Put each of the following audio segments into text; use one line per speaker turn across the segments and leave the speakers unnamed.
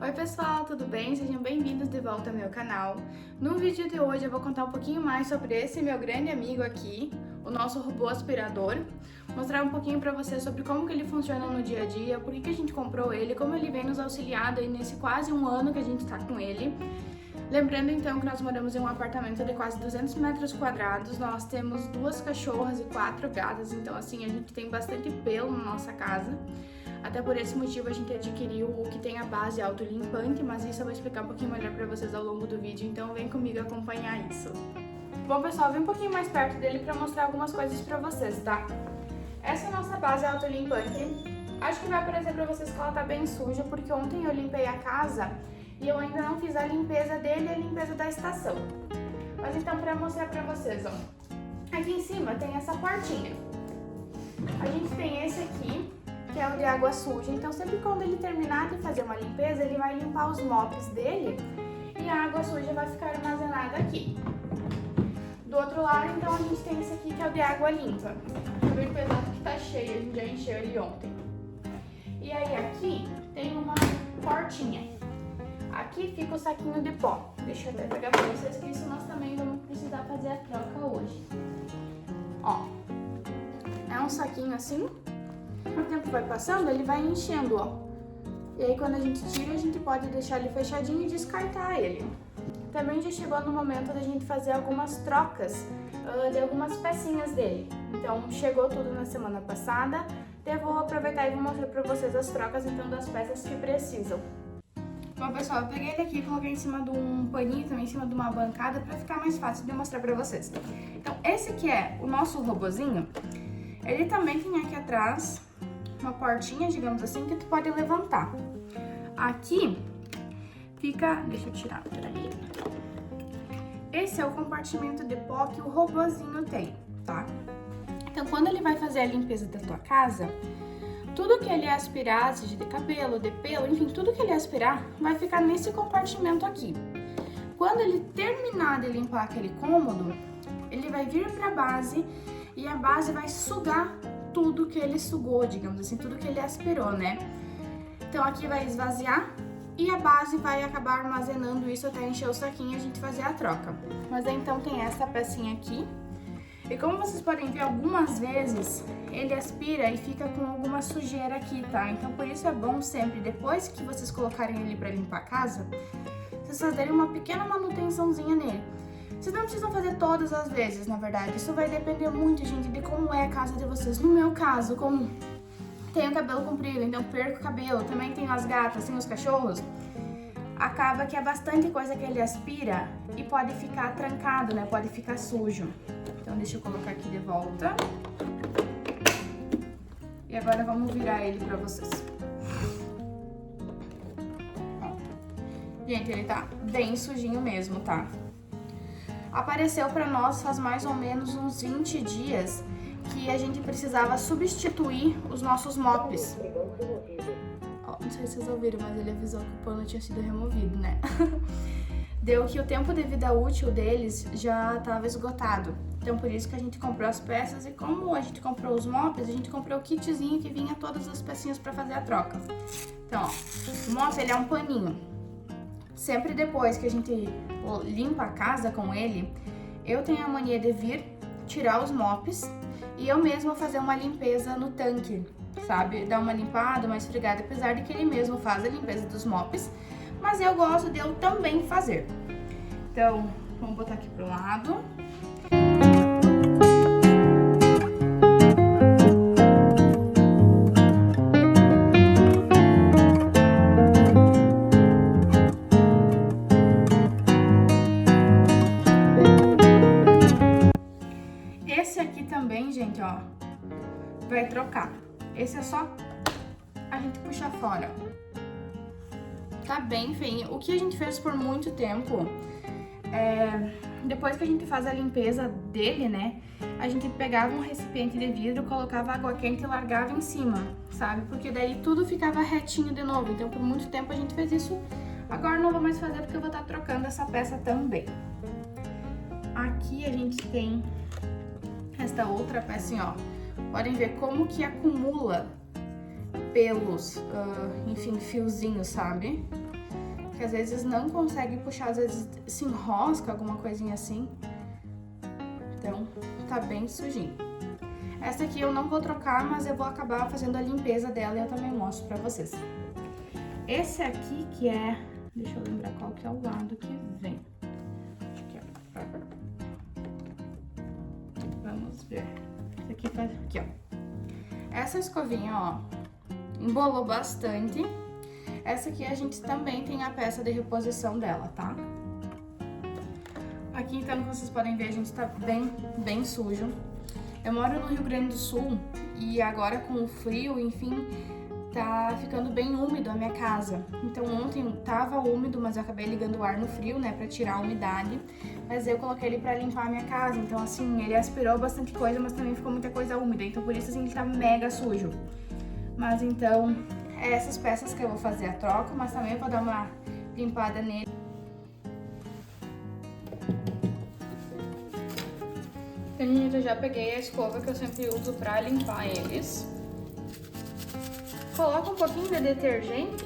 Oi pessoal, tudo bem? Sejam bem-vindos de volta ao meu canal. No vídeo de hoje eu vou contar um pouquinho mais sobre esse meu grande amigo aqui, o nosso robô aspirador. Mostrar um pouquinho pra vocês sobre como que ele funciona no dia a dia, por que a gente comprou ele, como ele vem nos auxiliando aí nesse quase um ano que a gente tá com ele. Lembrando então que nós moramos em um apartamento de quase 200 metros quadrados, nós temos 2 cachorras e 4 gatas, então assim, a gente tem bastante pelo na nossa casa. Até por esse motivo a gente adquiriu o que tem a base autolimpante, mas isso eu vou explicar um pouquinho melhor pra vocês ao longo do vídeo, então vem comigo acompanhar isso. Bom pessoal, vem um pouquinho mais perto dele pra mostrar algumas coisas pra vocês, tá? Essa é a nossa base autolimpante. Acho que vai parecer pra vocês que ela tá bem suja, porque ontem eu limpei a casa e eu ainda não fiz a limpeza dele e a limpeza da estação. Mas então pra mostrar pra vocês, ó. Aqui em cima tem essa portinha. A gente tem esse aqui, que é o de água suja, então sempre quando ele terminar de fazer uma limpeza, ele vai limpar os mops dele e a água suja vai ficar armazenada aqui. Do outro lado, então, a gente tem esse aqui que é o de água limpa. Tá bem pesado que tá cheio, a gente já encheu ele ontem. E aí aqui tem uma portinha. Aqui fica o saquinho de pó. Deixa eu até pegar pra vocês que isso nós também vamos precisar fazer a troca hoje. Ó, é um saquinho assim. O tempo vai passando, ele vai enchendo, ó. E aí quando a gente tira, a gente pode deixar ele fechadinho e descartar ele. Também já chegou no momento da gente fazer algumas trocas de algumas pecinhas dele. Então chegou tudo na semana passada. Eu vou aproveitar e vou mostrar pra vocês as trocas então das peças que precisam. Bom pessoal, eu peguei ele aqui e coloquei em cima de um paninho, também em cima de uma bancada pra ficar mais fácil de mostrar pra vocês. Então esse que é o nosso robozinho, ele também tem aqui atrás uma portinha, digamos assim, que tu pode levantar. Aqui fica... Deixa eu tirar, peraí. Esse é o compartimento de pó que o robozinho tem, tá? Então, quando ele vai fazer a limpeza da tua casa, tudo que ele aspirar, seja de cabelo, de pelo, enfim, tudo que ele aspirar, vai ficar nesse compartimento aqui. Quando ele terminar de limpar aquele cômodo, ele vai vir pra base e a base vai sugar tudo que ele sugou, digamos assim, tudo que ele aspirou, né? Então aqui vai esvaziar e a base vai acabar armazenando isso até encher o saquinho e a gente fazer a troca. Mas aí, então tem essa pecinha aqui. E como vocês podem ver, algumas vezes ele aspira e fica com alguma sujeira aqui, tá? Então por isso é bom sempre, depois que vocês colocarem ele pra limpar a casa, vocês fazerem uma pequena manutençãozinha nele. Vocês não precisam fazer todas as vezes, na verdade. Isso vai depender muito, gente, de como é a casa de vocês. No meu caso, como tenho cabelo comprido, então perco o cabelo, também tenho as gatas, tenho os cachorros, acaba que é bastante coisa que ele aspira e pode ficar trancado, né? Pode ficar sujo. Então deixa eu colocar aqui de volta. E agora vamos virar ele pra vocês. Ó. Gente, ele tá bem sujinho mesmo, tá? Apareceu pra nós faz mais ou menos uns 20 dias que a gente precisava substituir os nossos mops. Ó, não sei se vocês ouviram, mas ele avisou que o pano tinha sido removido, né? Deu que o tempo de vida útil deles já estava esgotado. Então por isso que a gente comprou as peças e como a gente comprou os mops, a gente comprou o kitzinho que vinha todas as pecinhas pra fazer a troca. Então, ó, o mop ele é um paninho. Sempre depois que a gente limpa a casa com ele, eu tenho a mania de vir tirar os mops e eu mesma fazer uma limpeza no tanque, sabe? Dar uma limpada, uma esfregada, apesar de que ele mesmo faz a limpeza dos mops, mas eu gosto de eu também fazer. Então, vamos botar aqui pro lado. Esse aqui também, gente, ó, vai trocar. Esse é só a gente puxar fora. Tá bem feinho. O que a gente fez por muito tempo, depois que a gente faz a limpeza dele, né, a gente pegava um recipiente de vidro, colocava água quente e largava em cima, sabe? Porque daí tudo ficava retinho de novo. Então por muito tempo a gente fez isso. Agora não vou mais fazer porque eu vou estar trocando essa peça também. Aqui a gente tem esta outra pecinha, ó. Podem ver como que acumula pelos, enfim, fiozinhos, sabe? que às vezes não consegue puxar, às vezes se enrosca, alguma coisinha assim. Então, tá bem sujinho. Essa aqui eu não vou trocar, mas eu vou acabar fazendo a limpeza dela e eu também mostro pra vocês. Esse aqui que é... Deixa eu lembrar qual que é o lado que vem. Acho que é... Vamos ver. Esse aqui faz... Aqui, ó. Essa escovinha, ó, embolou bastante. Essa aqui a gente também tem a peça de reposição dela, tá? Aqui, então, como vocês podem ver, a gente tá bem sujo. Eu moro no Rio Grande do Sul e agora com o frio, enfim, tá ficando bem úmido a minha casa. Então, ontem tava úmido, mas eu acabei ligando o ar no frio, né, pra tirar a umidade. Mas eu coloquei ele pra limpar a minha casa. Então, assim, ele aspirou bastante coisa, mas também ficou muita coisa úmida. Então, por isso, assim, ele tá mega sujo. Mas, então, é essas peças que eu vou fazer a troca, mas também eu vou dar uma limpada nele. Eu já peguei a escova que eu sempre uso pra limpar eles. Coloca um pouquinho de detergente.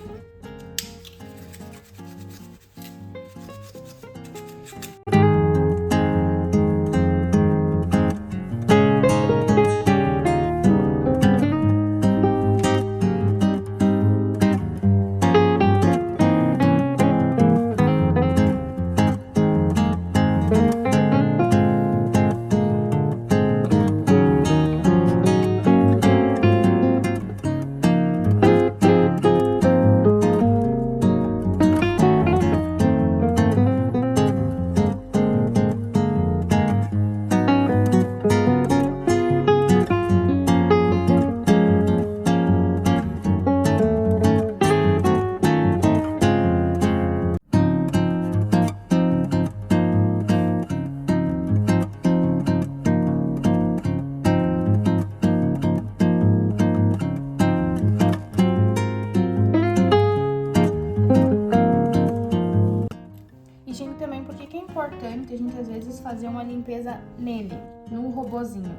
Importante a gente às vezes fazer uma limpeza nele, no robozinho.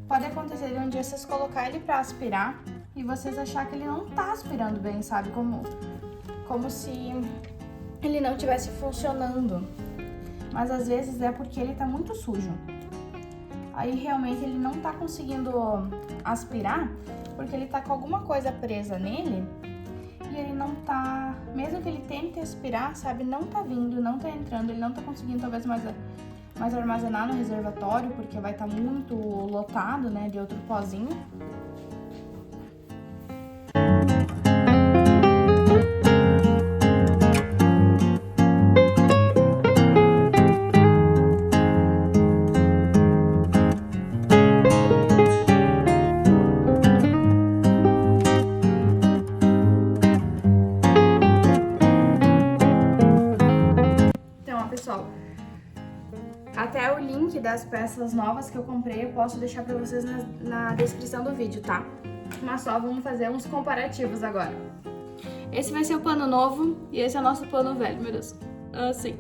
Pode acontecer de um dia vocês colocar ele pra aspirar e vocês achar que ele não tá aspirando bem, sabe? Como se ele não estivesse funcionando. Mas às vezes é porque ele tá muito sujo. Aí realmente ele não tá conseguindo aspirar porque ele tá com alguma coisa presa nele. E ele não tá, mesmo que ele tente aspirar, sabe, não tá vindo, não tá entrando, ele não tá conseguindo talvez mais armazenar no reservatório, porque vai estar muito lotado, né, de outro pozinho. Pessoal, até o link das peças novas que eu comprei eu posso deixar pra vocês na descrição do vídeo, tá? Mas só vamos fazer uns comparativos agora. Esse vai ser o pano novo e esse é o nosso pano velho, meu Deus. Assim.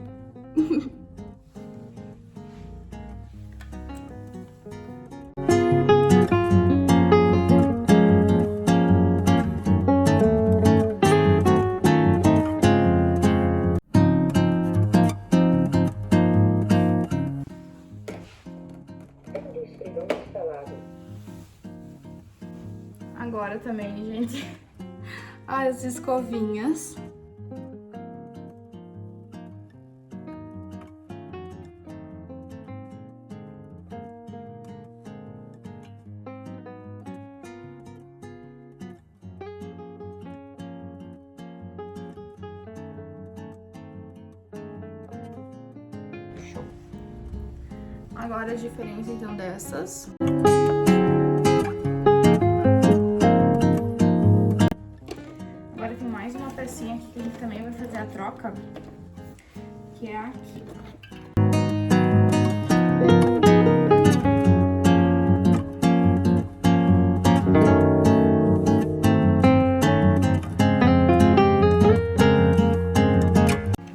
Agora também, gente, as escovinhas. Show. Agora a diferença, então, dessas. Pecinha aqui que a gente também vai fazer a troca, que é aqui.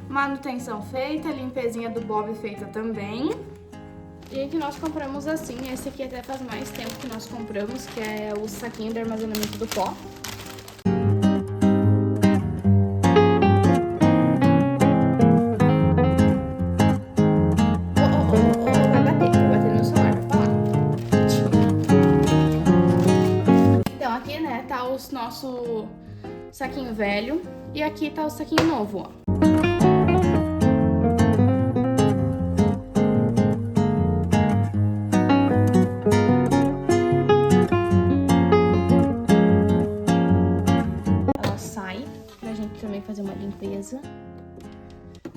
Manutenção feita, limpezinha do bob feita também. E que nós compramos assim, esse aqui até faz mais tempo que nós compramos, que é o saquinho de armazenamento do pó. velho e aqui tá o saquinho novo, ó. Ela sai pra gente também fazer uma limpeza.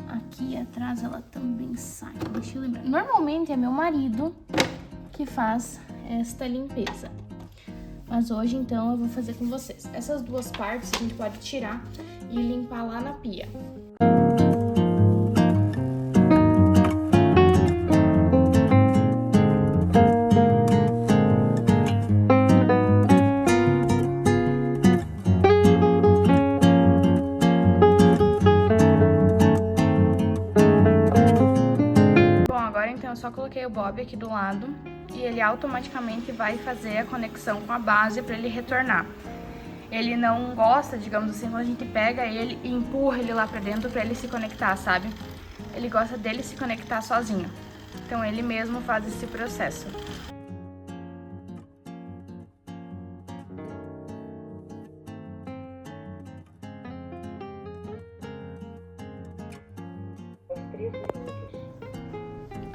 Aqui atrás ela também sai. Deixa eu lembrar. Normalmente é meu marido que faz esta limpeza. Mas hoje, então, eu vou fazer com vocês. Essas duas partes a gente pode tirar e limpar lá na pia. Bom, agora, então, eu só coloquei o bob aqui do lado. E ele automaticamente vai fazer a conexão com a base para ele retornar. Ele não gosta, digamos assim, quando a gente pega ele e empurra ele lá pra dentro para ele se conectar, sabe? Ele gosta dele se conectar sozinho. Então ele mesmo faz esse processo.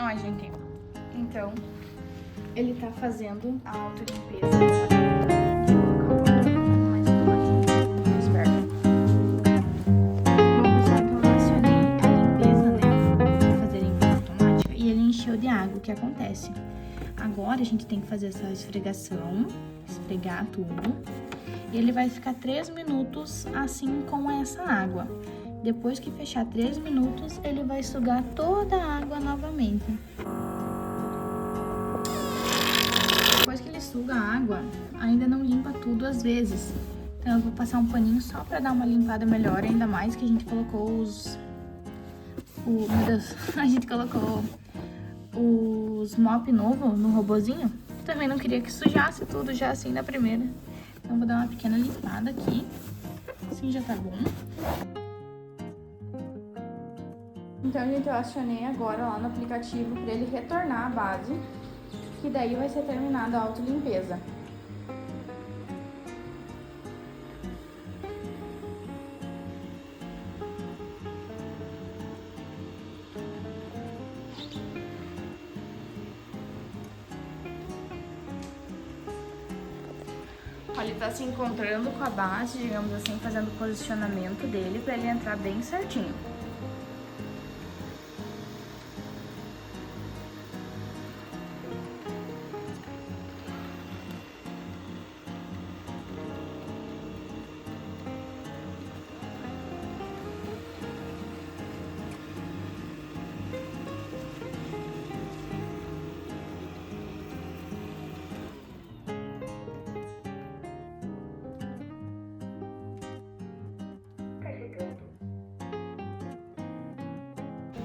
Ó, gente, então ele tá fazendo a autolimpeza. De água, o que acontece? Agora a gente tem que fazer essa esfregação, esfregar tudo, e ele vai ficar 3 minutos assim com essa água. Depois que fechar 3 minutos, ele vai sugar toda a água novamente. Depois que ele suga a água, ainda não limpa tudo às vezes. Então eu vou passar um paninho só pra dar uma limpada melhor, ainda mais que a gente colocou meu Deus, a gente colocou os mop novo no robozinho. Também não queria que sujasse tudo já assim na primeira. Então vou dar uma pequena limpada aqui. Assim já tá bom. Então, gente, eu acionei agora lá no aplicativo para ele retornar a base, que daí vai ser terminada a autolimpeza. Ele tá se encontrando com a base, digamos assim, fazendo o posicionamento dele para ele entrar bem certinho.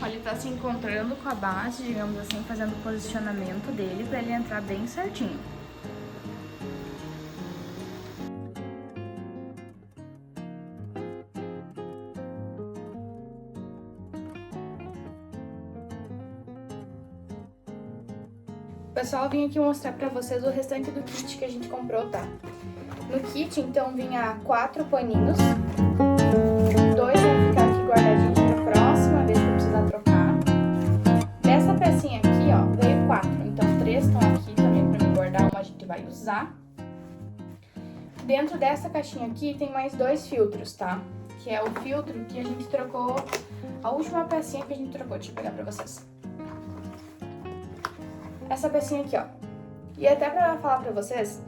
Ele tá se encontrando com a base, digamos assim, fazendo o posicionamento dele para ele entrar bem certinho. Pessoal, eu vim aqui mostrar pra vocês o restante do kit que a gente comprou, tá? No kit, então, vinha 4 paninhos. 2 vão ficar aqui guardadinhos pra próxima vez que eu precisar trocar. Dessa pecinha aqui, ó, veio 4. Então, 3 estão aqui também pra me guardar, uma a gente vai usar. Dentro dessa caixinha aqui tem mais 2 filtros, tá? Que é o filtro que a gente trocou, a última pecinha que a gente trocou. Deixa eu pegar pra vocês. Essa pecinha aqui, ó. E até pra falar pra vocês,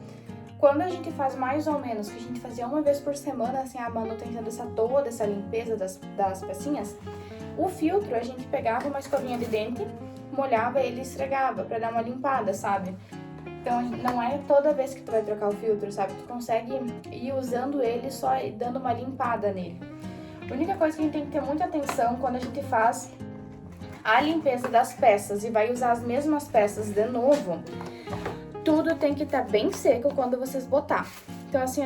quando a gente faz mais ou menos, que a gente fazia uma vez por semana, assim, a manutenção toda essa limpeza das pecinhas, o filtro a gente pegava uma escovinha de dente, molhava ele e esfregava pra dar uma limpada, sabe? Então não é toda vez que tu vai trocar o filtro, sabe? Tu consegue ir usando ele só e dando uma limpada nele. A única coisa que a gente tem que ter muita atenção quando a gente faz a limpeza das peças e vai usar as mesmas peças de novo, tudo tem que estar bem seco quando vocês botar. Então assim,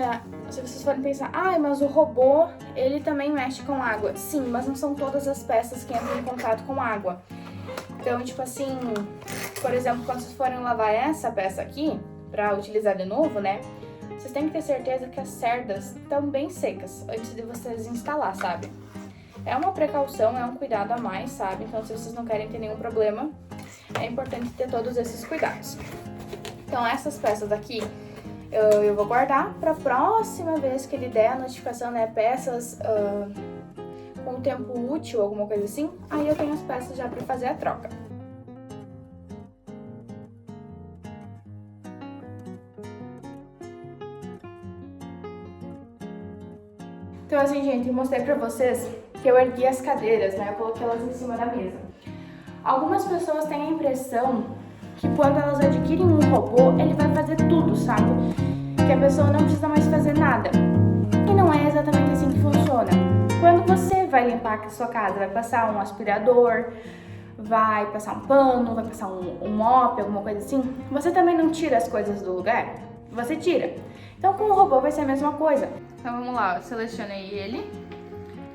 se vocês forem pensar, mas o robô, ele também mexe com água. Sim, mas não são todas as peças que entram em contato com água. Então, tipo assim, por exemplo, quando vocês forem lavar essa peça aqui, pra utilizar de novo, né? vocês têm que ter certeza que as cerdas estão bem secas antes de vocês instalar, sabe? É uma precaução, é um cuidado a mais, sabe? Então, se vocês não querem ter nenhum problema, é importante ter todos esses cuidados. Então, essas peças aqui eu vou guardar para a próxima vez que ele der a notificação, né? Peças com tempo útil, alguma coisa assim. Aí eu tenho as peças já para fazer a troca. Então, assim, gente, eu mostrei pra vocês que eu ergui as cadeiras, né? Eu coloquei elas em cima da mesa. Algumas pessoas têm a impressão que quando elas adquirem um robô, ele vai fazer tudo, sabe? Que a pessoa não precisa mais fazer nada. E não é exatamente assim que funciona. Quando você vai limpar a sua casa, vai passar um aspirador, vai passar um pano, vai passar um mop, alguma coisa assim, você também não tira as coisas do lugar? Você tira. Então, com o robô vai ser a mesma coisa. Então, vamos lá, eu selecionei ele.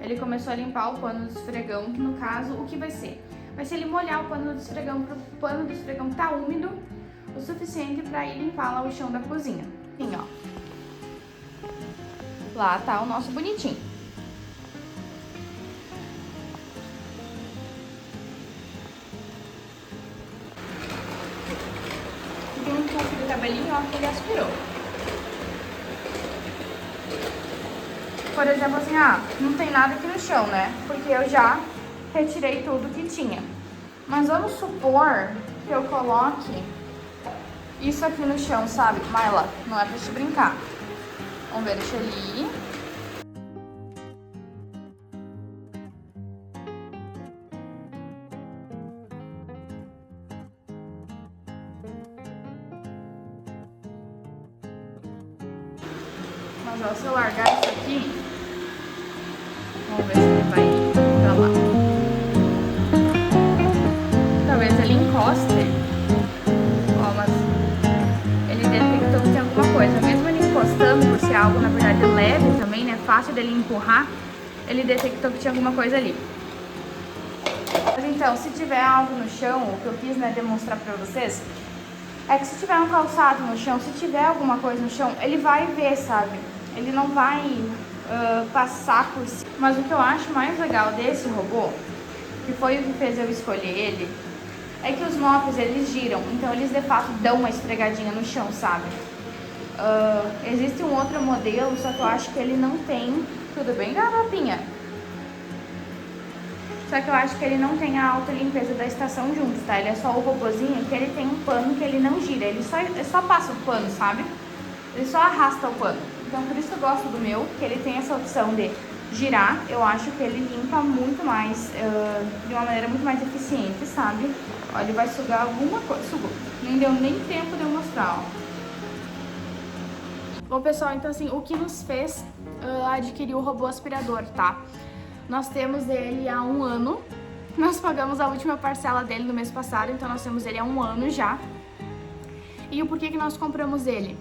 Ele começou a limpar o pano do esfregão, que no caso, o que vai ser? Vai ser ele molhar o pano do esfregão para o pano do esfregão tá úmido o suficiente para ir limpar lá o chão da cozinha. Assim, ó. Lá tá o nosso bonitinho. E tem um pouco de cabelinho, ó, que ele aspirou. Por exemplo, assim, não tem nada aqui no chão, né? Porque eu já retirei tudo que tinha. Mas vamos supor que eu coloque isso aqui no chão, sabe? Marla, não é pra te brincar. Vamos ver, deixa eu ali. Mas ó, se eu largar isso aqui, vamos ver se ele vai pra lá. Talvez ele encoste. Ó, mas ele detectou que tem alguma coisa. Mesmo ele encostando, por ser algo, na verdade, leve também, né? Fácil dele empurrar, ele detectou que tinha alguma coisa ali. Mas então, se tiver algo no chão, o que eu quis, né, demonstrar pra vocês, é que se tiver um calçado no chão, se tiver alguma coisa no chão, ele vai ver, sabe? Ele não vai passar por cima. Mas o que eu acho mais legal desse robô, que foi o que fez eu escolher ele, é que os mops, eles giram. Então eles de fato dão uma esfregadinha no chão, sabe? Existe um outro modelo, só que eu acho que ele não tem... Tudo bem, garapinha? Só que eu acho que ele não tem a autolimpeza da estação junto, tá? Ele é só o robozinho, que ele tem um pano que ele não gira. Ele só passa o pano, sabe? Ele só arrasta o pano. Então, por isso que eu gosto do meu, que ele tem essa opção de girar. Eu acho que ele limpa muito mais, de uma maneira muito mais eficiente, sabe? Ó, ele vai sugar alguma coisa. Sugou. Nem deu nem tempo de eu mostrar, ó. Bom, pessoal, então assim, o que nos fez adquirir o robô aspirador, tá? Nós temos ele há 1 ano. Nós pagamos a última parcela dele no mês passado, então nós temos ele há 1 ano já. E o porquê que nós compramos ele?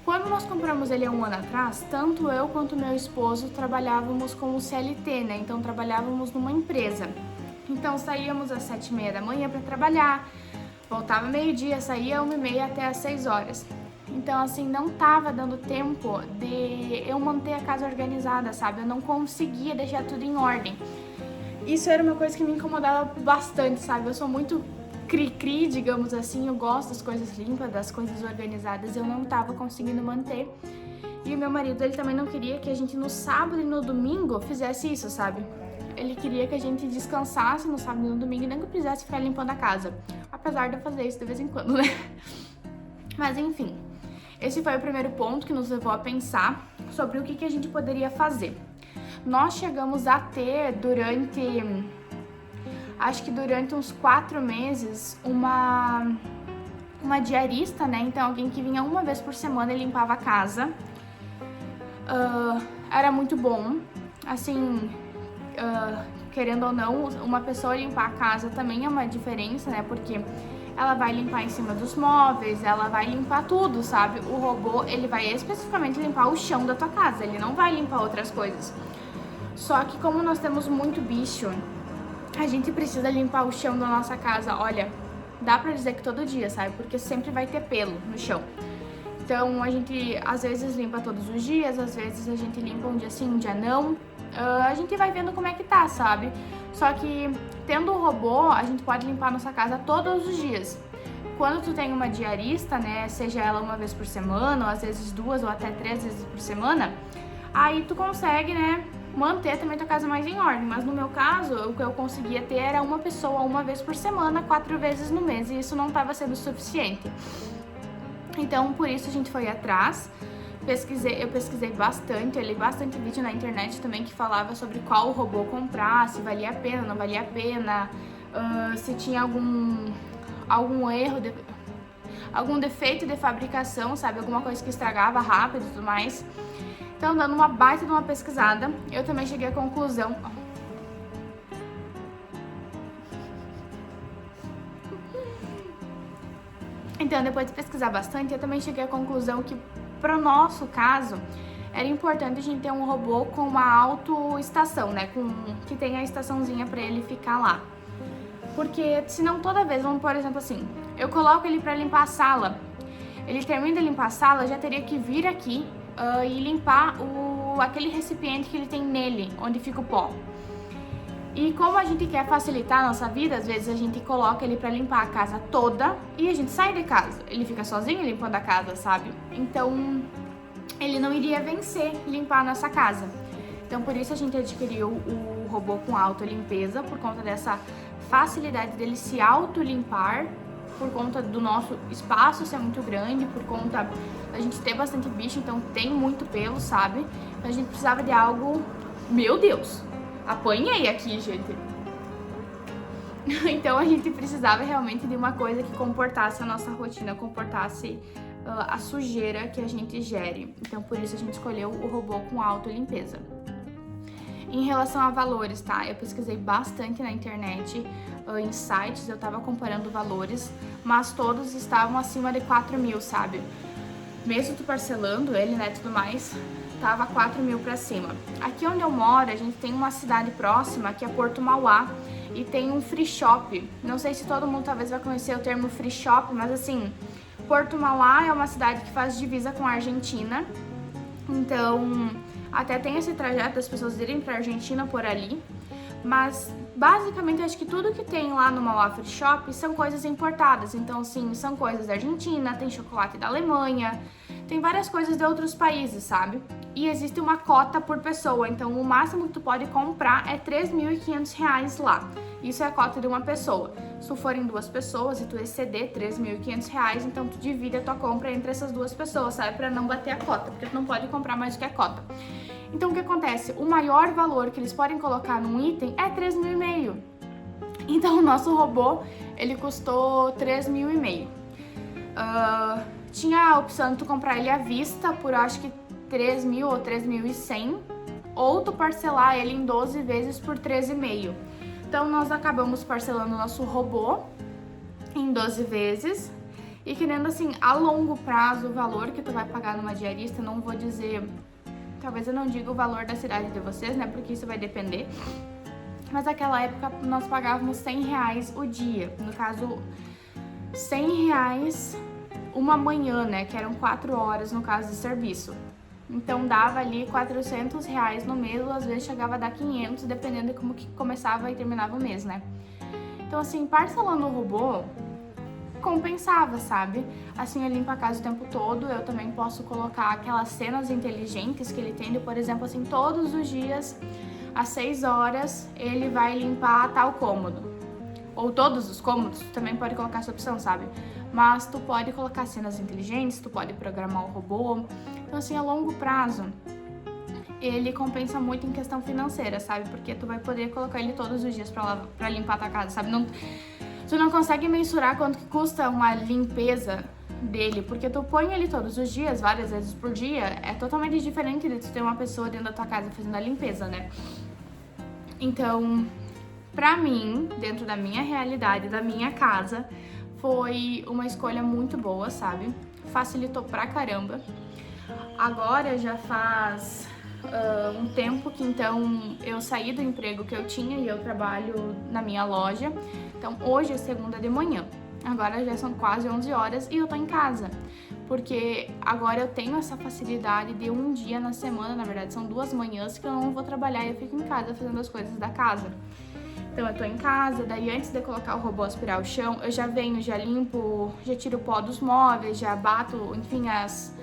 Quando nós compramos ele há 1 ano atrás, tanto eu quanto meu esposo trabalhávamos como CLT, né? Então trabalhávamos numa empresa. Então saíamos às 7h30 da manhã para trabalhar, voltava meio-dia, saía 1h30 até às 6 horas. Então assim, não tava dando tempo de eu manter a casa organizada, sabe? Eu não conseguia deixar tudo em ordem. Isso era uma coisa que me incomodava bastante, sabe? Eu sou muito cri-cri, digamos assim, eu gosto das coisas limpas, das coisas organizadas, eu não tava conseguindo manter. E o meu marido, ele também não queria que a gente no sábado e no domingo fizesse isso, sabe? Ele queria que a gente descansasse no sábado e no domingo e não precisasse ficar limpando a casa. Apesar de eu fazer isso de vez em quando, né? Mas enfim, esse foi o primeiro ponto que nos levou a pensar sobre o que a gente poderia fazer. Nós chegamos a ter acho que durante uns 4 meses, uma diarista, né? Então, alguém que vinha 1 vez por semana e limpava a casa. Era muito bom. Assim, querendo ou não, uma pessoa limpar a casa também é uma diferença, né? Porque ela vai limpar em cima dos móveis, ela vai limpar tudo, sabe? O robô, ele vai especificamente limpar o chão da tua casa, ele não vai limpar outras coisas. Só que como nós temos muito bicho, a gente precisa limpar o chão da nossa casa, olha, dá pra dizer que todo dia, sabe? Porque sempre vai ter pelo no chão. Então a gente às vezes limpa todos os dias, às vezes a gente limpa um dia sim, um dia não. A gente vai vendo como é que tá, sabe? Só que tendo o robô, a gente pode limpar nossa casa todos os dias. Quando tu tem uma diarista, né, seja ela uma vez por semana, ou às vezes 2 ou até 3 vezes por semana, aí tu consegue, né, manter também tua casa mais em ordem. Mas no meu caso, o que eu conseguia ter era uma pessoa uma vez por semana, 4 vezes no mês, e isso não estava sendo suficiente. Então, por isso a gente foi atrás. Eu pesquisei bastante, eu li bastante vídeo na internet também que falava sobre qual robô comprar, se valia a pena, não valia a pena, se tinha algum erro, algum defeito de fabricação, sabe? Alguma coisa que estragava rápido e tudo mais. Então, dando uma baita de uma pesquisada, eu também cheguei à conclusão... Então, depois de pesquisar bastante, eu também cheguei à conclusão que, para o nosso caso, era importante a gente ter um robô com uma autoestação, né? Que tenha a estaçãozinha para ele ficar lá. Porque, senão toda vez, vamos por exemplo assim, eu coloco ele para limpar a sala, ele termina de limpar a sala, já teria que vir aqui e limpar aquele recipiente que ele tem nele, onde fica o pó. E como a gente quer facilitar a nossa vida, às vezes a gente coloca ele pra limpar a casa toda e a gente sai de casa. Ele fica sozinho limpando a casa, sabe? Então, ele não iria vencer limpar a nossa casa. Então, por isso a gente adquiriu o robô com auto-limpeza, por conta dessa facilidade dele se auto-limpar, por conta do nosso espaço ser muito grande, por conta da gente ter bastante bicho, então tem muito pelo, sabe? Então a gente precisava de algo... Meu Deus! Apanhei aqui, gente. Então a gente precisava realmente de uma coisa que comportasse a nossa rotina, comportasse a sujeira que a gente gere. Então por isso a gente escolheu o robô com autolimpeza. Em relação a valores, tá? Eu pesquisei bastante na internet, em sites, eu tava comparando valores, mas todos estavam acima de 4 mil, sabe? Mesmo tu parcelando ele, né, tudo mais, tava 4 mil pra cima. Aqui onde eu moro, a gente tem uma cidade próxima, que é Porto Mauá, e tem um free shop. Não sei se todo mundo talvez vai conhecer o termo free shop, mas assim, Porto Mauá é uma cidade que faz divisa com a Argentina, então até tem esse trajeto das pessoas irem pra Argentina por ali, mas basicamente acho que tudo que tem lá no Mauá Free Shop são coisas importadas, então sim, são coisas da Argentina, tem chocolate da Alemanha, tem várias coisas de outros países, sabe? E existe uma cota por pessoa, então o máximo que tu pode comprar é R$3.500 lá. Isso é a cota de uma pessoa. Se forem 2 pessoas e tu exceder R$3.500, então tu divide a tua compra entre essas 2 pessoas, sabe? Pra não bater a cota, porque tu não pode comprar mais do que a cota. Então o que acontece? O maior valor que eles podem colocar num item é R$3.500. Então o nosso robô, ele custou R$3.500. Tinha a opção de tu comprar ele à vista por acho que 3.000 ou 3.100, ou tu parcelar ele em 12 vezes por 13,5. Então nós acabamos parcelando o nosso robô em 12 vezes. E querendo assim, a longo prazo, o valor que tu vai pagar numa diarista, não vou dizer, talvez eu não diga o valor da cidade de vocês, né, porque isso vai depender. Mas naquela época nós pagávamos R$100 o dia, no caso R$100 uma manhã, né, que eram 4 horas no caso de serviço. Então dava ali R$400 no mês, ou às vezes chegava a dar 500, dependendo de como que começava e terminava o mês, né. Então assim, parcelando o robô, compensava, sabe? Assim eu limpo a casa o tempo todo, eu também posso colocar aquelas cenas inteligentes que ele tem, por exemplo, assim, todos os dias, às 6 horas, ele vai limpar tal cômodo. Ou todos os cômodos, tu também pode colocar essa opção, sabe? Mas tu pode colocar cenas inteligentes, tu pode programar o robô. Então assim, a longo prazo, ele compensa muito em questão financeira, sabe? Porque tu vai poder colocar ele todos os dias pra limpar a tua casa, sabe? Tu não consegue mensurar quanto que custa uma limpeza dele, porque tu põe ele todos os dias, várias vezes por dia, é totalmente diferente de tu ter uma pessoa dentro da tua casa fazendo a limpeza, né? Então, pra mim, dentro da minha realidade, da minha casa, foi uma escolha muito boa, sabe? Facilitou pra caramba. Agora já faz um tempo que então eu saí do emprego que eu tinha e eu trabalho na minha loja. Então hoje é segunda de manhã, agora já são quase 11 horas e eu tô em casa. porque agora eu tenho essa facilidade de um dia na semana, na verdade são 2 manhãs que eu não vou trabalhar e eu fico em casa fazendo as coisas da casa. Então eu tô em casa, daí antes de colocar o robô aspirar o chão, eu já venho, já limpo, já tiro o pó dos móveis, já bato, enfim, as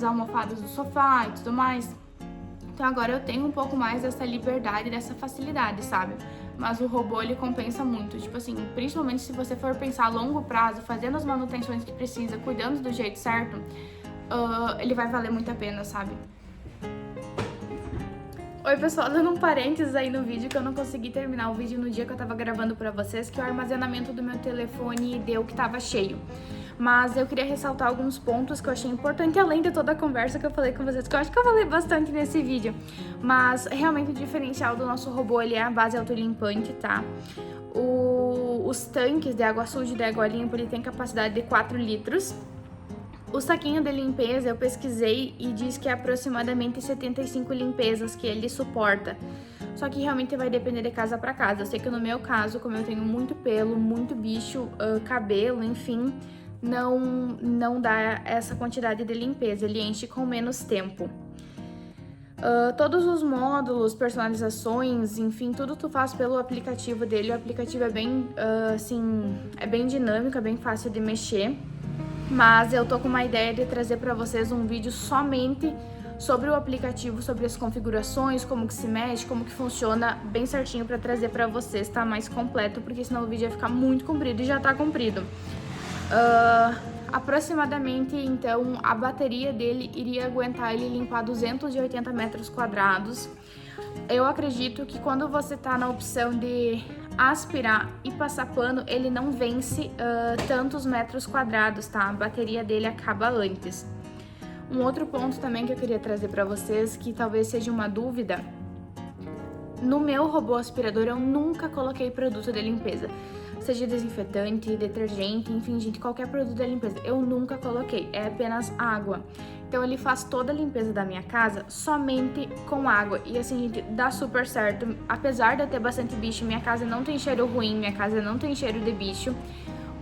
almofadas do sofá e tudo mais. Então agora eu tenho um pouco mais dessa liberdade, dessa facilidade, sabe? Mas o robô, ele compensa muito, tipo assim, principalmente se você for pensar a longo prazo, fazendo as manutenções que precisa, cuidando do jeito certo, ele vai valer muito a pena, sabe? Oi pessoal, dando um parênteses aí no vídeo, que eu não consegui terminar o vídeo no dia que eu tava gravando pra vocês, que o armazenamento do meu telefone deu que tava cheio. Mas eu queria ressaltar alguns pontos que eu achei importante, além de toda a conversa que eu falei com vocês, que eu acho que eu falei bastante nesse vídeo. Mas realmente o diferencial do nosso robô, ele é a base autolimpante, tá? Os tanques de água suja e de água limpa, ele tem capacidade de 4 litros. O saquinho de limpeza eu pesquisei e diz que é aproximadamente 75 limpezas que ele suporta. Só que realmente vai depender de casa para casa. Eu sei que no meu caso, como eu tenho muito pelo, muito bicho, cabelo, enfim, não dá essa quantidade de limpeza. Ele enche com menos tempo. Todos os módulos, personalizações, enfim, tudo tu faz pelo aplicativo dele. O aplicativo é bem, é bem dinâmico, é bem fácil de mexer. Mas eu tô com uma ideia de trazer pra vocês um vídeo somente sobre o aplicativo, sobre as configurações, como que se mexe, como que funciona bem certinho pra trazer pra vocês, tá? Mais completo, porque senão o vídeo ia ficar muito comprido e já tá comprido. Aproximadamente, então, a bateria dele iria aguentar ele limpar 280 metros quadrados. Eu acredito que quando você tá na opção de aspirar e passar pano, ele não vence tantos metros quadrados, tá? A bateria dele acaba antes. Um outro ponto também que eu queria trazer pra vocês, que talvez seja uma dúvida, no meu robô aspirador eu nunca coloquei produto de limpeza. Seja desinfetante, detergente, enfim, gente, qualquer produto de limpeza, eu nunca coloquei, é apenas água. Então ele faz toda a limpeza da minha casa somente com água. E assim, gente, dá super certo. Apesar de eu ter bastante bicho, minha casa não tem cheiro ruim, minha casa não tem cheiro de bicho.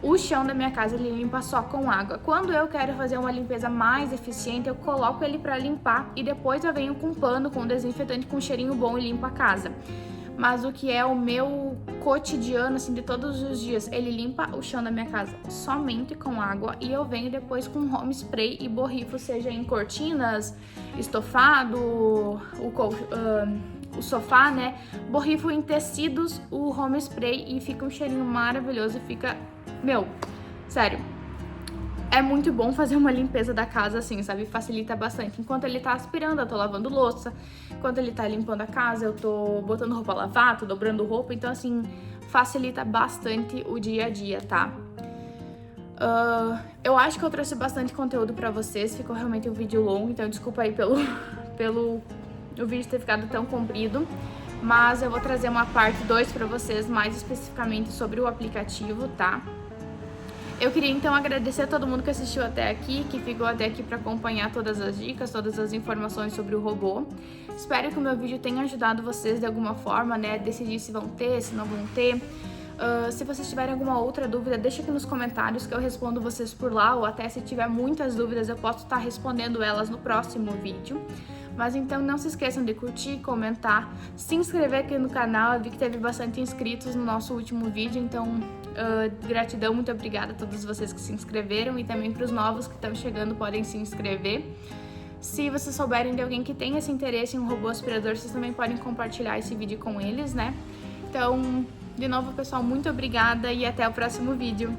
O chão da minha casa ele limpa só com água. Quando eu quero fazer uma limpeza mais eficiente, eu coloco ele pra limpar e depois eu venho com pano, com desinfetante, com cheirinho bom e limpo a casa. Mas o que é o meu cotidiano, assim, de todos os dias, ele limpa o chão da minha casa somente com água e eu venho depois com home spray e borrifo, seja em cortinas, estofado, o sofá, né? Borrifo em tecidos o home spray e fica um cheirinho maravilhoso, fica, meu, sério. É muito bom fazer uma limpeza da casa assim, sabe? Facilita bastante. Enquanto ele tá aspirando, eu tô lavando louça. Enquanto ele tá limpando a casa, eu tô botando roupa a lavar, tô dobrando roupa. Então, assim, facilita bastante o dia a dia, tá? Eu acho que eu trouxe bastante conteúdo pra vocês. Ficou realmente um vídeo longo, então desculpa aí pelo o vídeo ter ficado tão comprido. Mas eu vou trazer uma parte 2 pra vocês, mais especificamente sobre o aplicativo, tá? Eu queria então agradecer a todo mundo que assistiu até aqui, que ficou até aqui para acompanhar todas as dicas, todas as informações sobre o robô. Espero que o meu vídeo tenha ajudado vocês de alguma forma, né, a decidir se vão ter, se não vão ter. Se vocês tiverem alguma outra dúvida, deixa aqui nos comentários que eu respondo vocês por lá, ou até se tiver muitas dúvidas eu posso estar respondendo elas no próximo vídeo. Mas então não se esqueçam de curtir, comentar, se inscrever aqui no canal. Eu vi que teve bastante inscritos no nosso último vídeo, então gratidão, muito obrigada a todos vocês que se inscreveram e também para os novos que estão chegando podem se inscrever. Se vocês souberem de alguém que tem esse interesse em um robô aspirador, vocês também podem compartilhar esse vídeo com eles, né? Então, de novo, pessoal, muito obrigada e até o próximo vídeo.